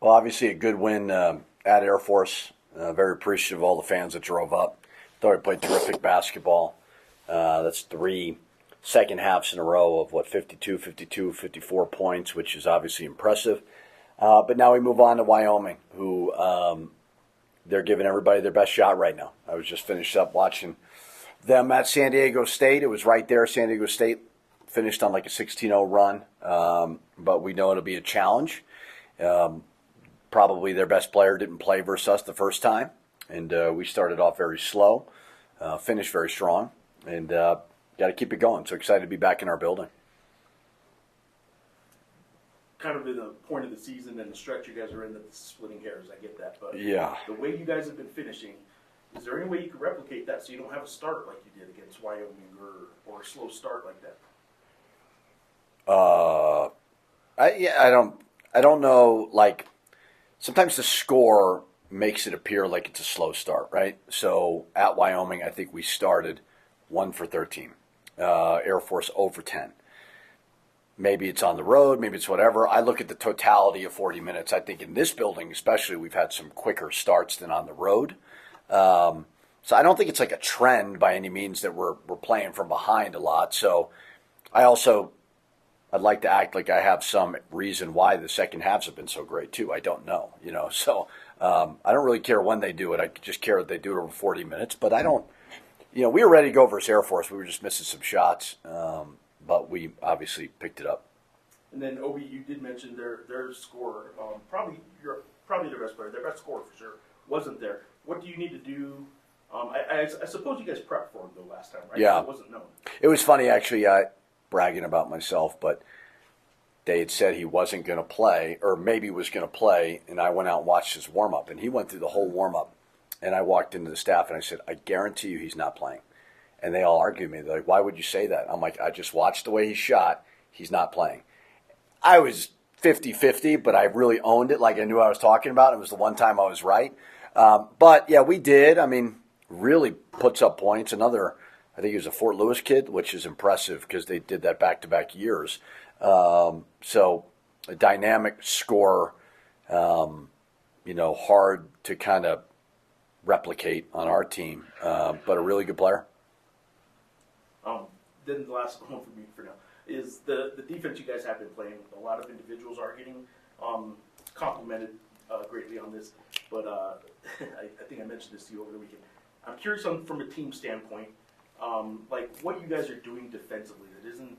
Well, obviously a good win at Air Force. Very appreciative of all the fans that drove up. Thought we played terrific basketball. That's three second halves in a row of 52, 52, 54 points, which is obviously impressive. But now we move on to Wyoming, who they're giving everybody their best shot right now. I was just finished up watching them at San Diego State. It was right there. San Diego State finished on like a 16-0 run, but we know it'll be a challenge. Probably their best player didn't play versus us the first time, and we started off very slow, finished very strong, and got to keep it going. So excited to be back in our building. Kind of in the point of the season and the stretch you guys are in, that's splitting hairs. I get that, but yeah, the way you guys have been finishing, is there any way you could replicate that so you don't have a start like you did against Wyoming or a slow start like that? I don't know. Like sometimes the score makes it appear like it's a slow start, right? So at Wyoming, I think we started 1 for 13. Air Force 0 for 10. Maybe it's on the road, maybe it's whatever. I look at the totality of 40 minutes. I think in this building, especially, we've had some quicker starts than on the road. So I don't think it's like a trend by any means that we're playing from behind a lot. So I'd like to act like I have some reason why the second halves have been so great too. I don't know, So I don't really care when they do it. I just care that they do it over 40 minutes. But I don't, we were ready to go versus Air Force. We were just missing some shots. But we obviously picked it up. And then Obi, you did mention their score. Probably their best player, their best scorer for sure, wasn't there. What do you need to do? I suppose you guys prepped for him though last time, right? Yeah, it wasn't known. It was funny actually. Bragging about myself, but they had said he wasn't going to play, or maybe was going to play, and I went out and watched his warm up, and he went through the whole warm up, and I walked into the staff and I said, I guarantee you he's not playing. And they all argued with me. They're like, why would you say that? I'm like, I just watched the way he shot. He's not playing. I was 50-50, but I really owned it like I knew what I was talking about. It was the one time I was right. But, yeah, we did. I mean, really puts up points. Another, I think he was a Fort Lewis kid, which is impressive because they did that back-to-back years. So a dynamic scorer, hard to kind of replicate on our team, but a really good player. Then the last one for me for now is the defense you guys have been playing. A lot of individuals are getting complimented greatly on this, but I think I mentioned this to you over the weekend. I'm curious from a team standpoint, like what you guys are doing defensively that isn't,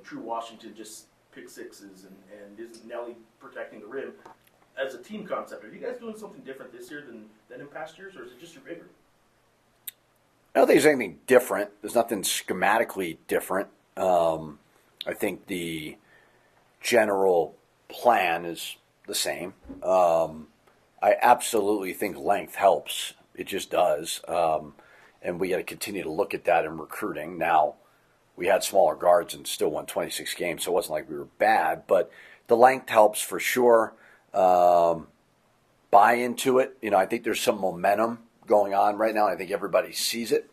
true Washington just pick sixes and isn't Nelly protecting the rim. As a team concept, are you guys doing something different this year than in past years, or is it just your bigger? I don't think there's anything different. There's nothing schematically different. I think the general plan is the same. I absolutely think length helps. It just does. And we got to continue to look at that in recruiting. Now, we had smaller guards and still won 26 games, so it wasn't like we were bad. But the length helps for sure. Buy into it. I think there's some momentum going on right now. I think everybody sees it.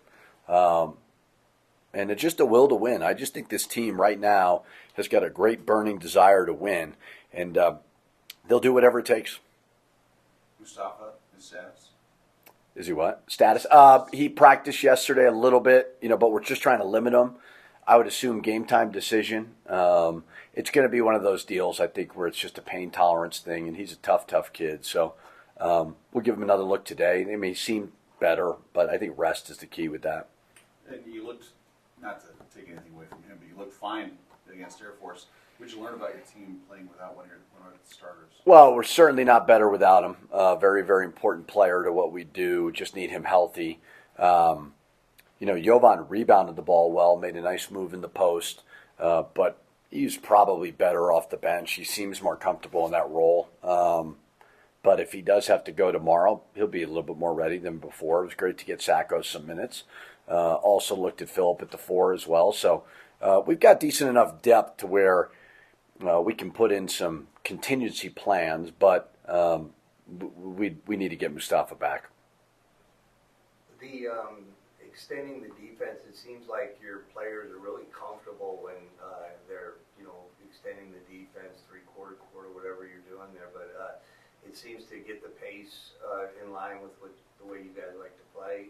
And it's just a will to win. I just think this team right now has got a great burning desire to win. And they'll do whatever it takes. Mustafa, his status? Is he what? Status? He practiced yesterday a little bit, but we're just trying to limit him. I would assume game time decision. It's going to be one of those deals, I think, where it's just a pain tolerance thing. And he's a tough kid. So we'll give him another look today. They may seem better, but I think rest is the key with that. And you looked, not to take anything away from him, but you looked fine against Air Force. What did you learn about your team playing without one of the starters? Well, we're certainly not better without him. Very, very important player to what we do. Just need him healthy. Jovan rebounded the ball well, made a nice move in the post, but he's probably better off the bench. He seems more comfortable in that role. But if he does have to go tomorrow, he'll be a little bit more ready than before. It was great to get Sacco some minutes. Also looked at Filip at the 4 as well. So we've got decent enough depth to where we can put in some contingency plans, but we need to get Mustafa back. The extending the defense, it seems like your players are really comfortable when they're extending the defense, three-quarter, whatever you're doing there. But it seems to get the pace in line with the way you guys like to play.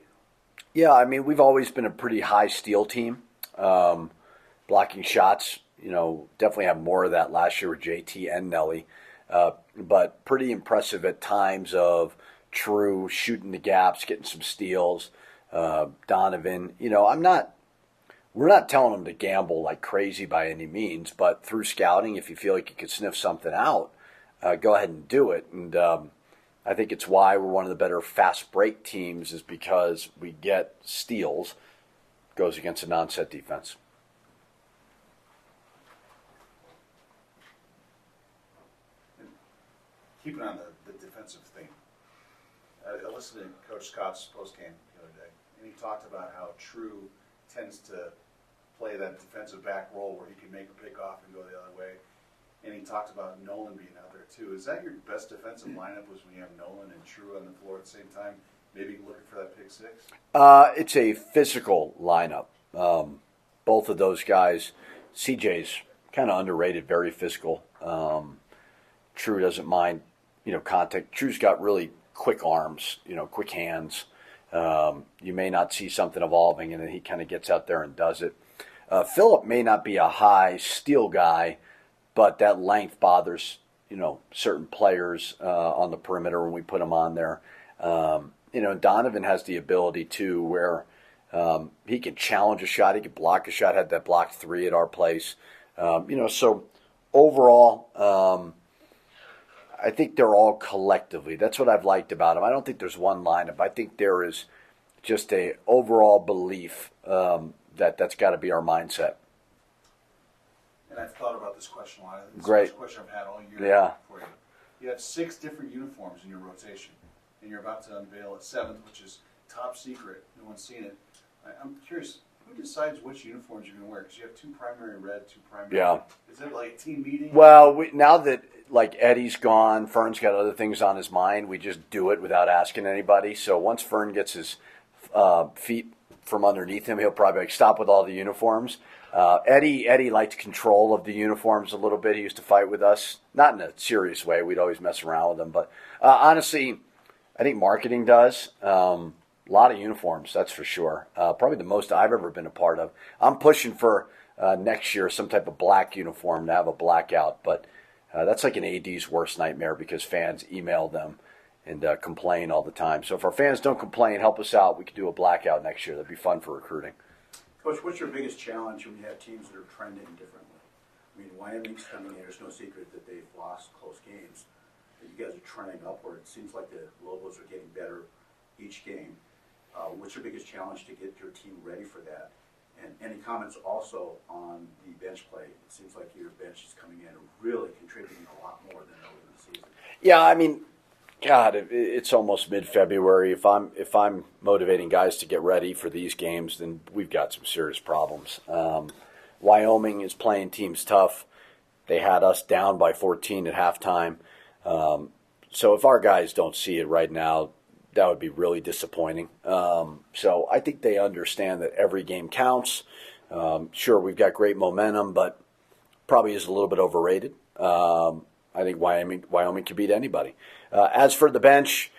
Yeah, I mean, we've always been a pretty high steal team. Blocking shots, definitely have more of that last year with JT and Nelly. But pretty impressive at times of True shooting the gaps, getting some steals. Donovan, we're not telling them to gamble like crazy by any means, but through scouting, if you feel like you could sniff something out, go ahead and do it. And I think it's why we're one of the better fast break teams, is because we get steals, goes against a non-set defense. Keeping on the defensive theme, I listened to Coach Scott's postgame the other day, and he talked about how True tends to play that defensive back role where he can make a pick off and go the other way. And he talked about Nolan being out there too. Is that your best defensive lineup, was when you have Nolan and True on the floor at the same time, maybe looking for that pick six? It's a physical lineup. Both of those guys, CJ's kind of underrated, very physical. True doesn't mind, contact. True's got really quick arms, quick hands. You may not see something evolving, and then he kind of gets out there and does it. Filip may not be a high steal guy, but that length bothers, certain players on the perimeter when we put them on there. Donovan has the ability to where he can challenge a shot, he can block a shot. Had that blocked 3 at our place. So overall, I think they're all collectively. That's what I've liked about them. I don't think there's one lineup. I think there is just a overall belief that that's got to be our mindset. And I've thought about this question a lot. It's Great. the first question I've had all year Yeah. for you. You have 6 different uniforms in your rotation, and you're about to unveil a 7th, which is top secret. No one's seen it. I'm curious, who decides which uniforms you're going to wear? Because you have 2 primary red, 2 primary. Yeah. Is it like a team meeting? Well, now that Eddie's gone, Fern's got other things on his mind. We just do it without asking anybody. So once Fern gets his feet from underneath him, he'll probably stop with all the uniforms. Eddie liked control of the uniforms a little bit. He used to fight with us, not in a serious way. We'd always mess around with him, but honestly, I think marketing does. A lot of uniforms, that's for sure. Probably the most I've ever been a part of. I'm pushing for next year some type of black uniform to have a blackout, but that's like an AD's worst nightmare because fans email them and complain all the time. So if our fans don't complain, help us out. We could do a blackout next year. That'd be fun for recruiting. Coach, what's your biggest challenge when you have teams that are trending differently? I mean, Wyoming's coming in. There's no secret that they've lost close games. But you guys are trending upward. It seems like the Lobos are getting better each game. What's your biggest challenge to get your team ready for that? And any comments also on the bench play? It seems like your bench is coming in and really contributing a lot more than early in the season. Yeah, I mean, God, it's almost mid-February. If I'm motivating guys to get ready for these games, then we've got some serious problems. Wyoming is playing teams tough. They had us down by 14 at halftime. So if our guys don't see it right now, that would be really disappointing. So I think they understand that every game counts. Sure, we've got great momentum, but probably is a little bit overrated. I think Wyoming can beat anybody. As for the bench,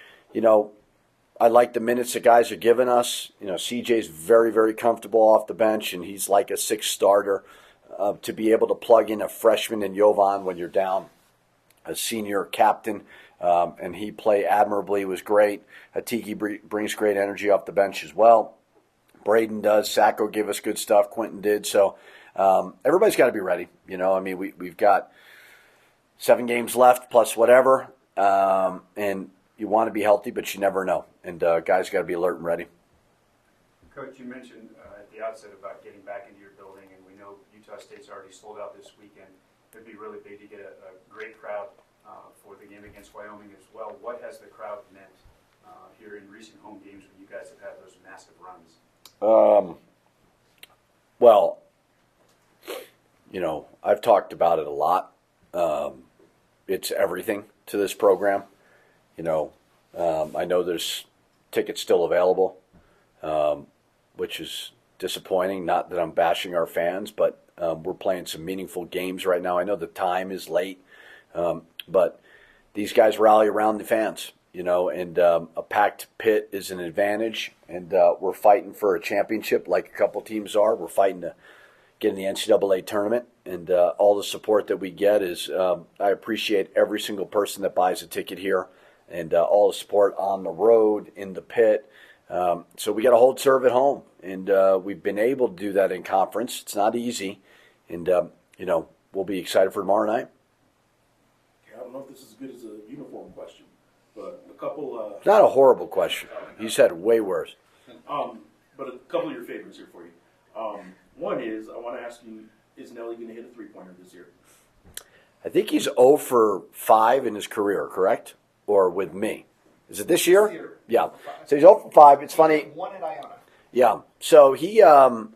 I like the minutes the guys are giving us. CJ's very, very comfortable off the bench, and he's like a 6th starter. To be able to plug in a freshman in Jovan when you're down a senior captain, and he played admirably, was great. Hatiki brings great energy off the bench as well. Braden does. Sacco give us good stuff. Quentin did. So everybody's got to be ready. We've got 7 games left plus whatever, and you want to be healthy, but you never know. And guys got to be alert and ready. Coach, you mentioned at the outset about getting back into your building, and we know Utah State's already sold out this weekend. It'd be really big to get a great crowd for the game against Wyoming as well. What has the crowd meant here in recent home games when you guys have had those massive runs? Well, I've talked about it a lot. It's everything to this program. I know there's tickets still available, which is disappointing. Not that I'm bashing our fans, but we're playing some meaningful games right now. I know the time is late, but these guys rally around the fans, and a packed pit is an advantage. And we're fighting for a championship like a couple teams are. We're fighting to get in the NCAA tournament. And all the support that we get is I appreciate every single person that buys a ticket here and all the support on the road, in the pit. So we got to hold serve at home. And we've been able to do that in conference. It's not easy. And, we'll be excited for tomorrow night. I don't know if this is as good as a uniform question, but a couple. It's not a horrible question. You said way worse. But a couple of your favorites here for you. One is, I want to ask you, is Nelly going to hit a three-pointer this year? I think he's 0 for 5 in his career, correct? Or with me. Is it this year? This year. Yeah. So he's 0 for 5. It's funny. One at Iona. Yeah. So he, well,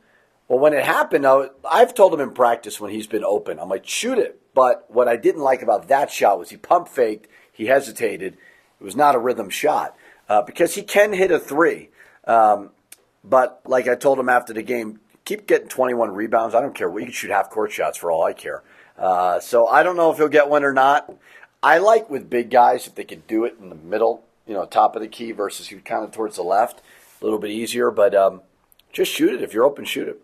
when it happened, I've told him in practice when he's been open, I'm like, shoot it. But what I didn't like about that shot was he pump faked, he hesitated. It was not a rhythm shot because he can hit a 3. But like I told him after the game, keep getting 21 rebounds. I don't care. You can shoot half-court shots for all I care. So I don't know if he'll get one or not. I like with big guys if they could do it in the middle, top of the key versus you kind of towards the left. A little bit easier, but just shoot it. If you're open, shoot it.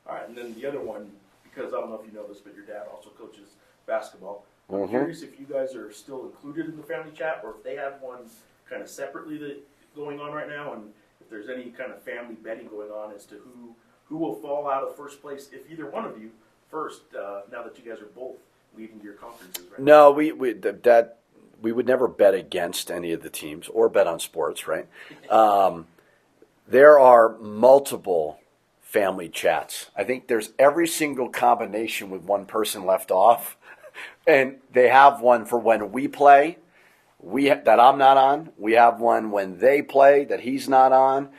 All right, and then the other one, because I don't know if you know this, but your dad also coaches basketball. I'm Mhm. curious if you guys are still included in the family chat or if they have one kind of separately that going on right now, and if there's any kind of family betting going on as to who will fall out of first place, if either one of you first, now that you guys are both leading your conferences right now. No, we would never bet against any of the teams or bet on sports, right? There are multiple family chats. I think there's every single combination with one person left off, and they have one for when we play. That I'm not on. We have one when they play that he's not on.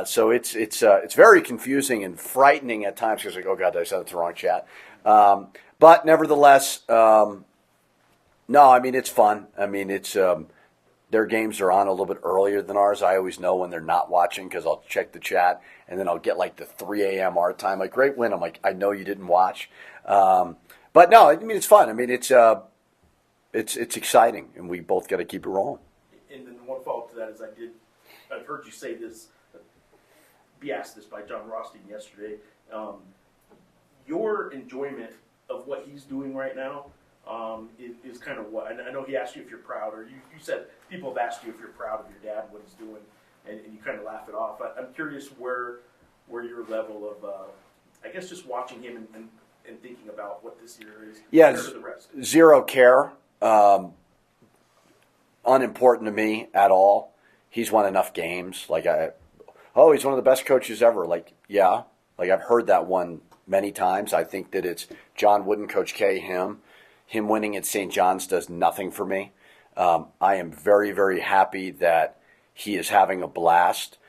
So it's very confusing and frightening at times because like, oh God, I said it's the wrong chat. But nevertheless, no, I mean it's fun. I mean it's their games are on a little bit earlier than ours. I always know when they're not watching because I'll check the chat and then I'll get like the 3 a.m. our time. Like great win. I'm like I know you didn't watch. But no, I mean it's fun. I mean it's exciting, and we both got to keep it rolling. And then one follow-up to that is I've heard you say this, be asked this by John Rothstein yesterday. Your enjoyment of what he's doing right now is kind of what, and I know he asked you if you're proud, or you said people have asked you if you're proud of your dad and what he's doing, and you kind of laugh it off. I'm curious where your level of, I guess just watching him and thinking about what this year is compared to the rest. Zero care. Unimportant to me at all. He's won enough games. He's one of the best coaches ever. Like, yeah, like I've heard that one many times. I think that it's John Wooden, Coach K, him winning at St. John's does nothing for me. I am very, very happy that he is having a blast.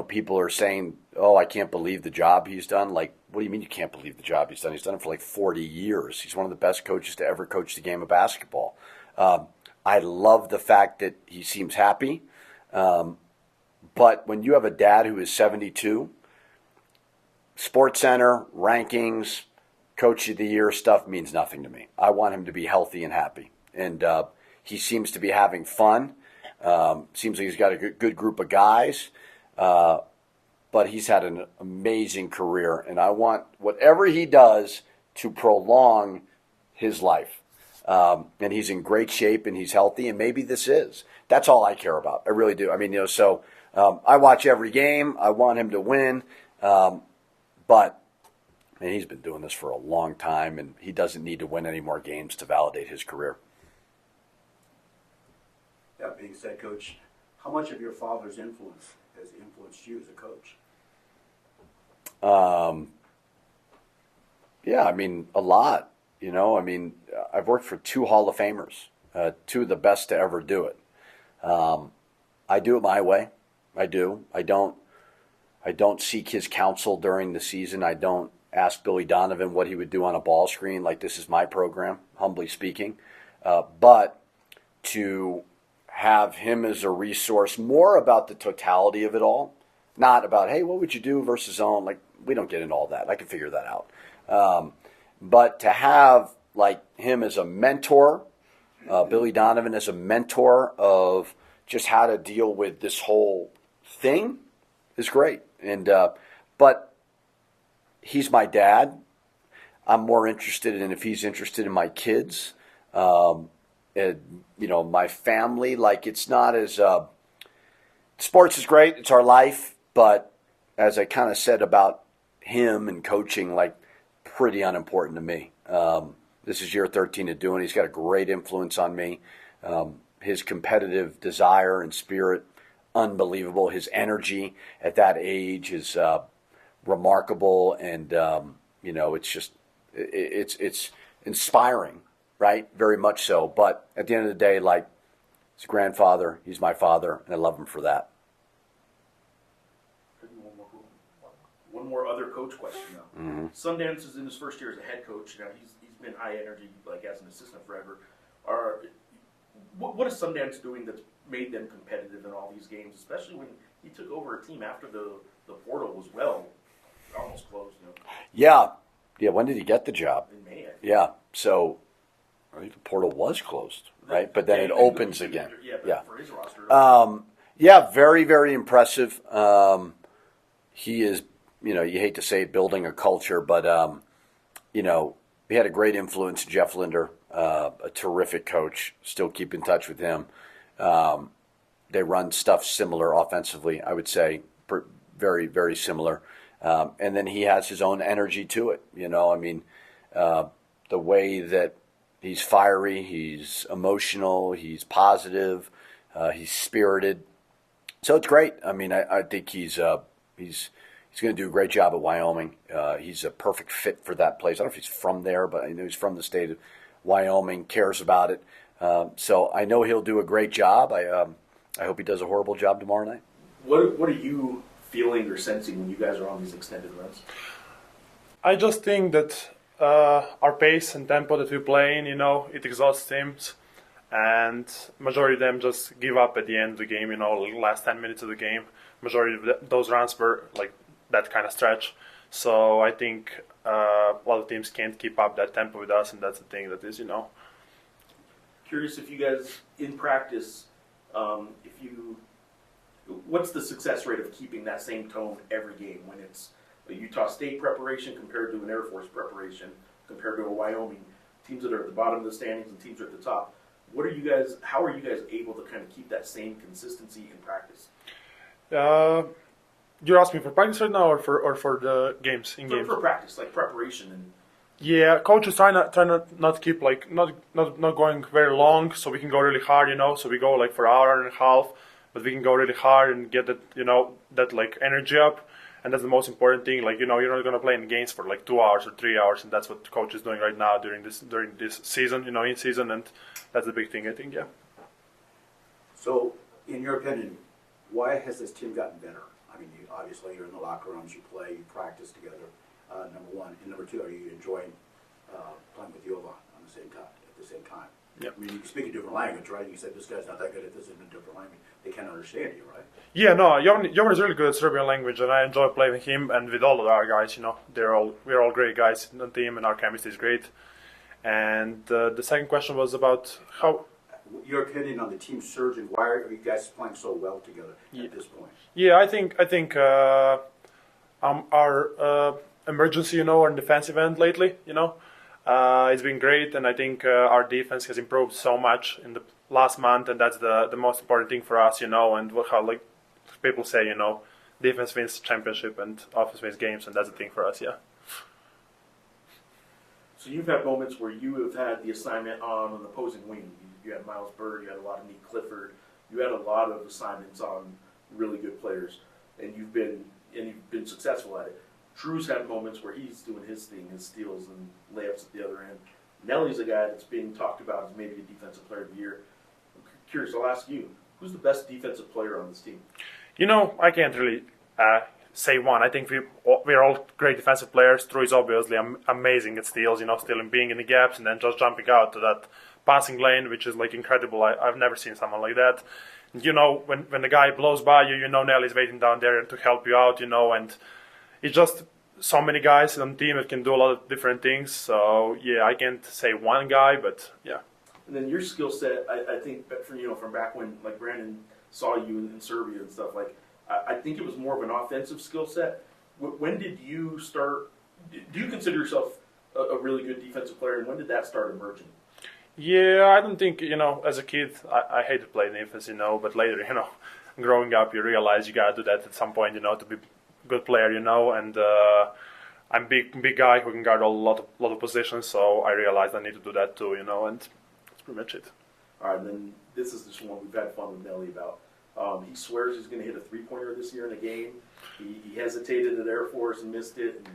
People are saying, oh, I can't believe the job he's done. Like, what do you mean you can't believe the job he's done? He's done it for like 40 years. He's one of the best coaches to ever coach the game of basketball. I love the fact that he seems happy. But when you have a dad who is 72, Sports Center, rankings, Coach of the Year stuff means nothing to me. I want him to be healthy and happy. And he seems to be having fun. Seems like he's got a good group of guys. But he's had an amazing career, and I want whatever he does to prolong his life. And he's in great shape, and he's healthy, and maybe this is. That's all I care about. I really do. I mean, I watch every game. I want him to win. But he's been doing this for a long time, and he doesn't need to win any more games to validate his career. That being said, Coach, how much of your father's influence has influenced you as a coach? Yeah, I mean, a lot. I've worked for 2 Hall of Famers, 2 of the best to ever do it. I do it my way. I do. I don't seek his counsel during the season. I don't ask Billy Donovan what he would do on a ball screen. Like, this is my program, humbly speaking. But to have him as a resource, more about the totality of it all, not about, hey, what would you do versus zone? Like, we don't get into all that. I can figure that out. But to have like him as a mentor, Billy Donovan as a mentor of just how to deal with this whole thing is great. And but he's my dad. I'm more interested in if he's interested in my kids. And, my family. Like, it's not as sports is great. It's our life, but as I kind of said about him and coaching, like, pretty unimportant to me. This is year 13 of doing it. He's got a great influence on me. His competitive desire and spirit, unbelievable. His energy at that age is remarkable, and it's just it's inspiring, right? Very much so. But at the end of the day, like, he's a grandfather. He's my father, and I love him for that. One more other coach question now. Mm-hmm. Sundance is in his first year as a head coach. Now he's been high energy, like, as an assistant forever. What is Sundance doing that's made them competitive in all these games, especially when he took over a team after the portal was almost closed? Yeah. When did he get the job? In May, I think. Yeah. So I think the portal was closed, right? But then it opens again. Yeah. For his roster. Very, very impressive. He is, you hate to say it, building a culture, but, he had a great influence, Jeff Linder, a terrific coach. Still keep in touch with him. They run stuff similar offensively, I would say, very, very similar. And then he has his own energy to it. The way that he's fiery, he's emotional, he's positive, he's spirited. So it's great. I think he's going to do a great job at Wyoming. He's a perfect fit for that place. I don't know if he's from there, but I know he's from the state of Wyoming, cares about it. So I know he'll do a great job. I hope he does a horrible job tomorrow night. What are you feeling or sensing when you guys are on these extended runs? I just think that our pace and tempo that we play in, it exhausts teams. And majority of them just give up at the end of the game, last 10 minutes of the game. Majority of those runs were like that kind of stretch. So I think a lot of teams can't keep up that tempo with us, and that's the thing that is, Curious if you guys, in practice, what's the success rate of keeping that same tone every game when it's a Utah State preparation compared to an Air Force preparation, compared to a Wyoming, teams that are at the bottom of the standings and teams that are at the top? How are you guys able to kind of keep that same consistency in practice? You're asking for practice right now, or for the games in games? For practice, like preparation and. Yeah, coaches try not keep not going very long, so we can go really hard, So we go like for an hour and a half, but we can go really hard and get that that like energy up, and that's the most important thing. Like you're not gonna play in games for like 2 hours or 3 hours, and that's what the coach is doing right now during this season, in season, and that's the big thing, I think. Yeah. So, in your opinion, why has this team gotten better? Obviously you're in the locker rooms, you play, you practice together. Number one, and number two, are you enjoying playing with Jovan at the same time? Yeah. You can speak a different language, right? You said this guy's not that good at this in a different language. They can't understand you, right? Yeah, no, Jovan is really good at Serbian language, and I enjoy playing with him and with all of our guys. We're all great guys in the team, and our chemistry is great. And the second question was about how. Your opinion on the team surging? Why are you guys playing so well together at this point? Yeah, I think our emergency, on defensive end lately, it's been great, and I think our defense has improved so much in the last month, and that's the most important thing for us, and how like people say, defense wins championship and offense wins games, and that's the thing for us, yeah. So you've had moments where you have had the assignment on an opposing wing. You had Miles Bird, you had a lot of Nick Clifford, you had a lot of assignments on really good players, and you've been successful at it. Drew's had moments where he's doing his thing, his steals and layups at the other end. Nelly's a guy that's being talked about as maybe a defensive player of the year. I'm curious, I'll ask you, who's the best defensive player on this team? I can't really say one. I think we're all great defensive players. Drew is obviously amazing at steals, stealing, being in the gaps, and then just jumping out to that passing lane, which is like incredible. I've never seen someone like that. When the guy blows by you, Nelly's waiting down there to help you out, and it's just so many guys on the team that can do a lot of different things. So, yeah, I can't say one guy, but yeah. And then your skill set, I think, from back when like Brandon saw you in Serbia and stuff, like I think it was more of an offensive skill set. When did you start? Do you consider yourself a really good defensive player, and when did that start emerging? Yeah, I don't think, as a kid, I hated playing defense, but later, growing up, you realize you gotta do that at some point, to be a good player, and I'm big guy who can guard a lot of positions, so I realized I need to do that too, and that's pretty much it. All right, and then this is just one we've had fun with Nelly about. He swears he's going to hit a three-pointer this year in a game. He hesitated at Air Force and missed it,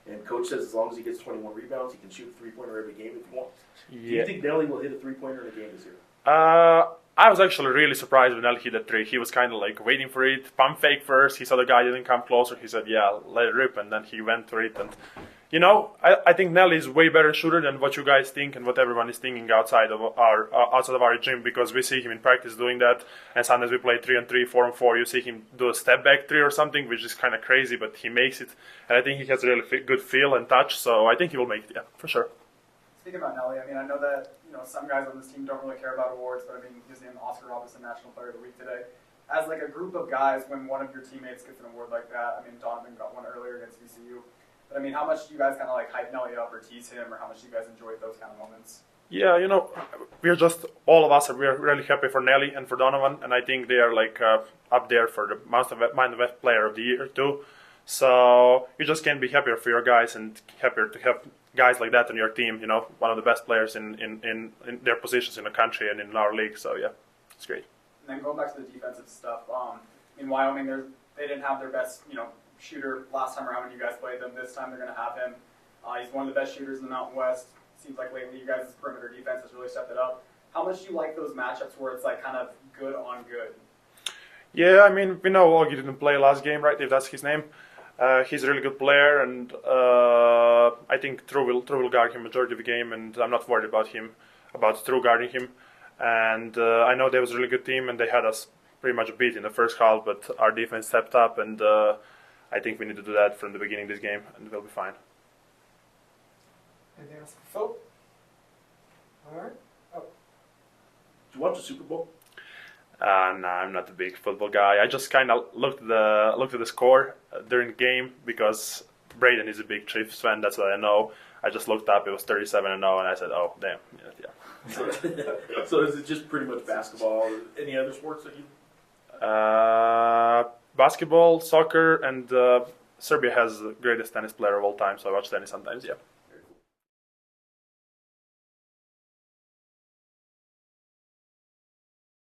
and coach says as long as he gets 21 rebounds, he can shoot a three-pointer every game if he wants. Yeah. Do you think Nelly will hit a three-pointer in a game this year? I was actually really surprised when Nelly hit that three. He was kind of like waiting for it, pump fake first. He saw the guy didn't come closer. He said, "Yeah, let it rip," and then he went for it. And I think Nelly is way better shooter than what you guys think and what everyone is thinking outside of our gym, because we see him in practice doing that, and sometimes we play 3-on-3, 4-on-4. You see him do a step back three or something, which is kind of crazy, but he makes it, and I think he has a really good feel and touch. So I think he will make it, yeah, for sure. Speaking about Nelly, I know that some guys on this team don't really care about awards, but he was named Oscar Robertson National Player of the Week today. As like a group of guys, when one of your teammates gets an award like that, Donovan got one earlier against VCU. But how much do you guys kind of like hype Nelly up or tease him, or how much do you guys enjoy those kind of moments? Yeah, we're just, all of us we're really happy for Nelly and for Donovan, and I think they are like up there for the Mountain West Player of the Year too. So you just can't be happier for your guys and happier to have guys like that on your team. One of the best players in their positions in the country and in our league. So yeah, it's great. And then going back to the defensive stuff, in Wyoming, they didn't have their best shooter last time around when you guys played them. This time they're going to have him. He's one of the best shooters in the Mountain West. Seems like lately you guys' perimeter defense has really stepped it up. How much do you like those matchups where it's like kind of good on good? Yeah, we know Augie didn't play last game, right? If that's his name. He's a really good player, and I think True will guard him majority of the game, and I'm not worried about True guarding him. And I know they was a really good team, and they had us pretty much beat in the first half, but our defense stepped up, and I think we need to do that from the beginning of this game, and we'll be fine. Anything else for Phil? All right. Oh. Did you watch the Super Bowl? No, I'm not a big football guy. I just kind of looked at the score during the game because Braden is a big Chiefs fan. That's what I know. I just looked up. It was 37-0, and I said, "Oh, damn!" Yeah. So is it just pretty much basketball? Any other sports that you? Basketball, soccer, and Serbia has the greatest tennis player of all time. So I watch tennis sometimes. Yeah.